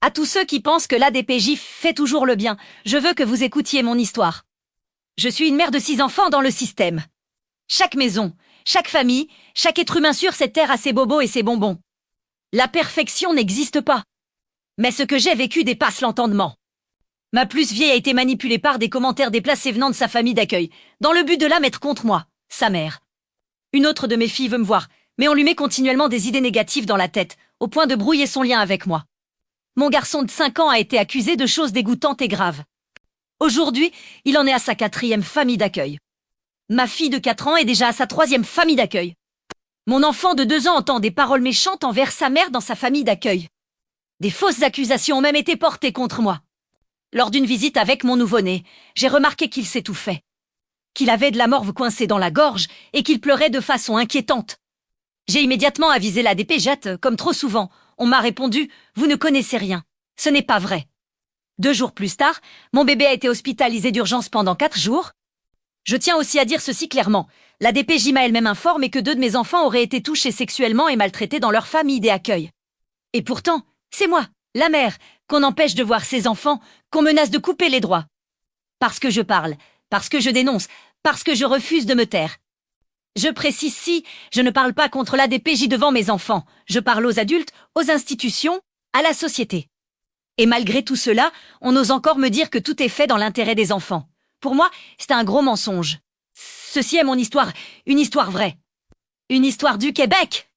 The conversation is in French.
À tous ceux qui pensent que l'ADPJ fait toujours le bien, je veux que vous écoutiez mon histoire. Je suis une mère de 6 enfants dans le système. Chaque maison, chaque famille, chaque être humain sur cette terre a ses bobos et ses bonbons. La perfection n'existe pas. Mais ce que j'ai vécu dépasse l'entendement. Ma plus vieille a été manipulée par des commentaires déplacés venant de sa famille d'accueil, dans le but de la mettre contre moi, sa mère. Une autre de mes filles veut me voir, mais on lui met continuellement des idées négatives dans la tête, au point de brouiller son lien avec moi. Mon garçon de 5 ans a été accusé de choses dégoûtantes et graves. Aujourd'hui, il en est à sa 4e famille d'accueil. Ma fille de 4 ans est déjà à sa 3e famille d'accueil. Mon enfant de 2 ans entend des paroles méchantes envers sa mère dans sa famille d'accueil. Des fausses accusations ont même été portées contre moi. Lors d'une visite avec mon nouveau-né, j'ai remarqué qu'il s'étouffait, qu'il avait de la morve coincée dans la gorge et qu'il pleurait de façon inquiétante. J'ai immédiatement avisé la DPJ, comme trop souvent. On m'a répondu « Vous ne connaissez rien. Ce n'est pas vrai ». 2 jours plus tard, mon bébé a été hospitalisé d'urgence pendant 4 jours. Je tiens aussi à dire ceci clairement. La DPJ m'a elle-même informé que 2 de mes enfants auraient été touchés sexuellement et maltraités dans leur famille d'accueil. Et pourtant, c'est moi, la mère, qu'on empêche de voir ses enfants, qu'on menace de couper les droits. Parce que je parle, parce que je dénonce, parce que je refuse de me taire. Je précise si, je ne parle pas contre la DPJ devant mes enfants. Je parle aux adultes, aux institutions, à la société. Et malgré tout cela, on ose encore me dire que tout est fait dans l'intérêt des enfants. Pour moi, c'est un gros mensonge. Ceci est mon histoire, une histoire vraie. Une histoire du Québec.